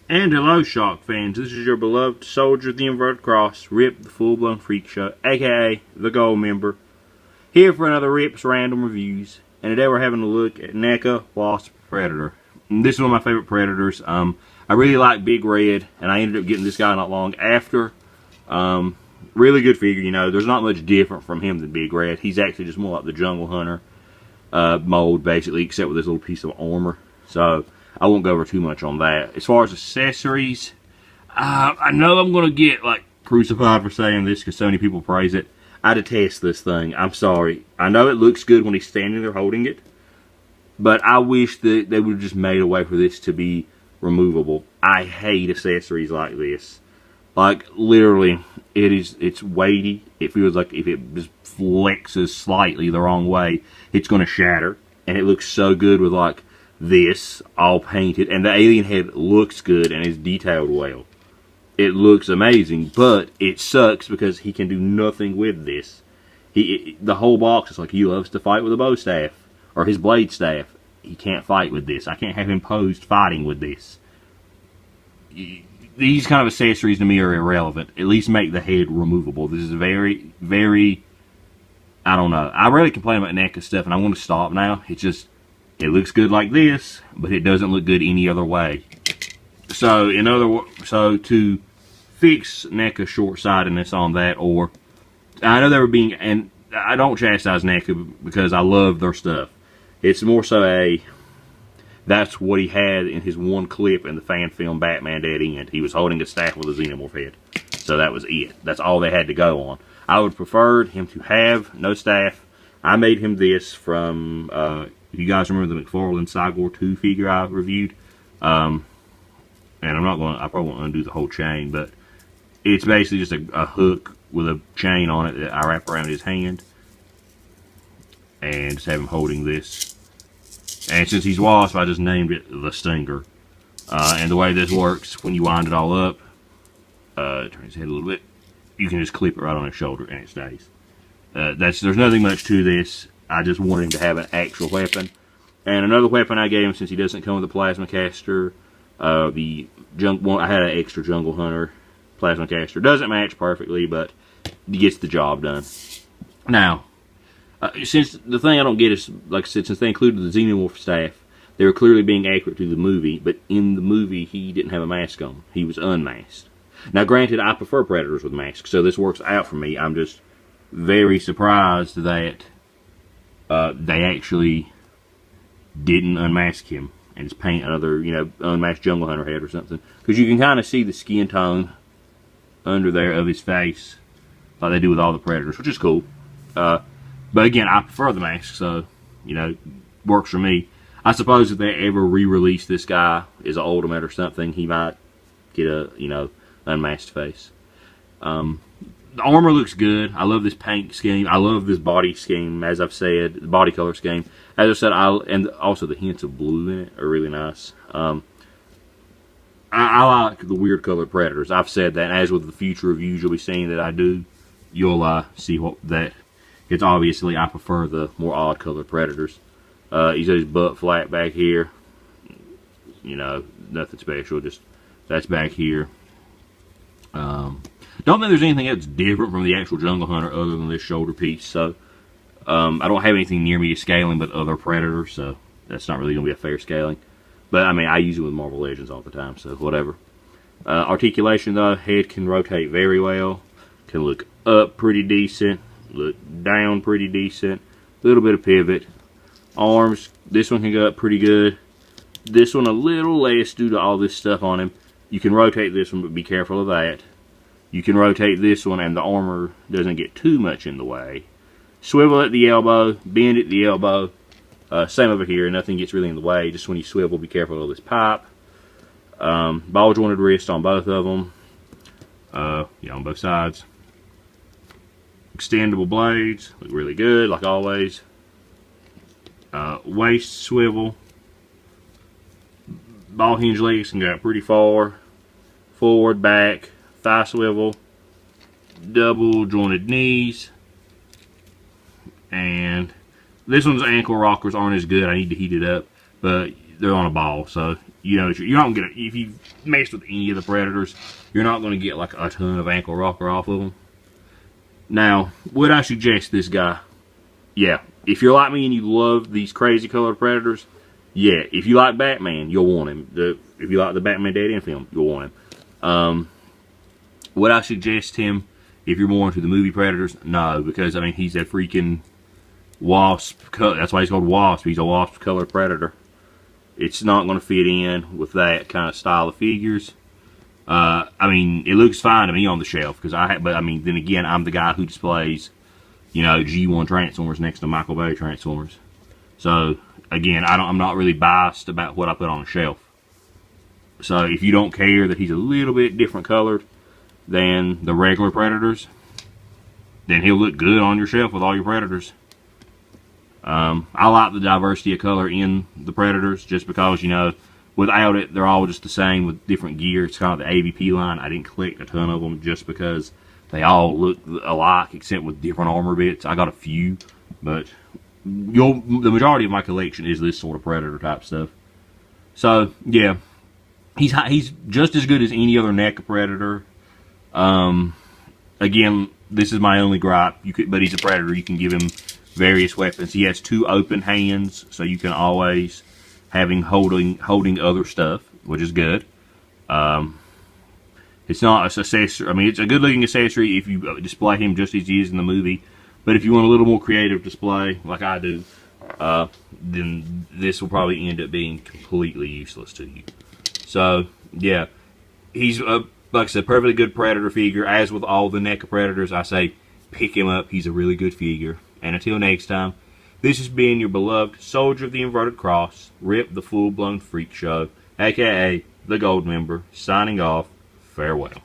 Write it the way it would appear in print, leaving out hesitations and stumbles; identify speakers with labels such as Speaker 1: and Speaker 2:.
Speaker 1: And hello, Shock fans. This is your beloved soldier of the inverted cross, Rip the Full-Blown Freak Show, aka the Gold Member, here for another Rip's Random Reviews. And today we're having a look at Neca, Wasp, Predator. And this is one of my favorite Predators. I really like Big Red, and I ended up getting this guy not long after. Really good figure, you know. There's not much different from him than Big Red. He's actually just more like the Jungle Hunter mold, basically, except with this little piece of armor. So I won't go over too much on that. As far as accessories, I know I'm going to get like crucified for saying this because so many people praise it. I detest this thing. I'm sorry. I know it looks good when he's standing there holding it, but I wish that they would have just made a way for this to be removable. I hate accessories like this. Like, literally, it's weighty. It feels like if it just flexes slightly the wrong way, it's going to shatter. And it looks so good with, like, this all painted. And the alien head looks good and is detailed well. It looks amazing, but it sucks because he can do nothing with this. The whole box is like he loves to fight with a bow staff, or his blade staff. He can't fight with this. I can't have him posed fighting with this. These kind of accessories to me are irrelevant. At least make the head removable. This is very, very, I don't know. I rarely complain about NECA stuff, and I want to stop now. It's just, it looks good like this, but it doesn't look good any other way. So, to fix NECA short-sightedness on that, or, I know they were being, and I don't chastise NECA because I love their stuff. It's more so that's what he had in his one clip in the fan film Batman Dead End. He was holding a staff with a xenomorph head. So that was it. That's all they had to go on. I would prefer him to have no staff. I made him this from, if you guys remember the McFarlane Cygor 2 figure I reviewed. And I probably won't undo the whole chain, but it's basically just a hook with a chain on it that I wrap around his hand. And just have him holding this. And since he's Wasp, I just named it the Stinger. And the way this works, when you wind it all up, turn his head a little bit, you can just clip it right on his shoulder and it stays. There's nothing much to this. I just wanted him to have an actual weapon. And another weapon I gave him, since he doesn't come with a plasma caster, I had an extra Jungle Hunter plasma caster. Doesn't match perfectly, but it gets the job done. Now, since the thing I don't get is, like I said, since they included the xenomorph staff, they were clearly being accurate to the movie, but in the movie he didn't have a mask on. He was unmasked. Now granted, I prefer Predators with masks, so this works out for me. I'm just very surprised that they actually didn't unmask him and just paint another, unmasked Jungle Hunter head or something. Because you can kind of see the skin tone under there of his face, like they do with all the Predators, which is cool. But again, I prefer the mask, so, works for me. I suppose if they ever re-release this guy as an Ultimate or something, he might get a, unmasked face. The armor looks good. I love this paint scheme. I love this body scheme, as I've said, the body color scheme. As I said, and also the hints of blue in it are really nice. I like the weird colored Predators. I've said that, and as with the future reviews you'll be seeing that I do, you'll see that. It's obviously, I prefer the more odd colored Predators. He's got his butt flat back here. Nothing special, just that's back here. Don't think there's anything else different from the actual Jungle Hunter other than this shoulder piece. So, I don't have anything near me to scaling but other Predators, so that's not really going to be a fair scaling. But, I mean, I use it with Marvel Legends all the time, so whatever. Articulation, though, head can rotate very well. Can look up pretty decent. Look down pretty decent. Little bit of pivot. Arms, this one can go up pretty good. This one a little less due to all this stuff on him. You can rotate this one, but be careful of that. You can rotate this one and the armor doesn't get too much in the way. Swivel at the elbow, bend at the elbow. Same over here, nothing gets really in the way. Just when you swivel, be careful of this pipe. Ball jointed wrist on both of them. On both sides. Extendable blades, look really good, like always. Waist swivel. Ball hinge legs can go pretty far. Forward, back, thigh swivel. Double jointed knees. And this one's ankle rockers aren't as good. I need to heat it up, but they're on a ball, so you're not gonna get if you messed with any of the Predators, you're not going to get like a ton of ankle rocker off of them. Now, would I suggest this guy? Yeah. If you're like me and you love these crazy colored Predators, yeah. If you like Batman, you'll want him. If you like the Batman Dead End film, you'll want him. Would I suggest him if you're more into the movie Predators? No, because, I mean, he's that freaking Wasp. That's why he's called Wasp. He's a Wasp colored Predator. It's not going to fit in with that kind of style of figures. I mean, it looks fine to me on the shelf, but I mean, then again, I'm the guy who displays, you know, G1 Transformers next to Michael Bay Transformers. So, again, I'm not really biased about what I put on the shelf. So, if you don't care that he's a little bit different colored than the regular Predators, then he'll look good on your shelf with all your Predators. I like the diversity of color in the Predators just because, you know, without it, they're all just the same with different gear. It's kind of the AVP line. I didn't collect a ton of them just because they all look alike except with different armor bits. I got a few, but the majority of my collection is this sort of Predator type stuff. So, yeah, he's just as good as any other Neca Predator. Again, this is my only gripe. But he's a Predator. You can give him various weapons. He has 2 open hands, so you can always have him holding other stuff, which is good. It's not an accessory. I mean, it's a good looking accessory if you display him just as he is in the movie. But if you want a little more creative display, like I do, then this will probably end up being completely useless to you. So, yeah, he's like I said, perfectly good Predator figure. As with all the Neca Predators, I say pick him up. He's a really good figure. And until next time, this has been your beloved Soldier of the Inverted Cross, Rip the Full-Blown Freak Show, aka the Gold Member, signing off. Farewell.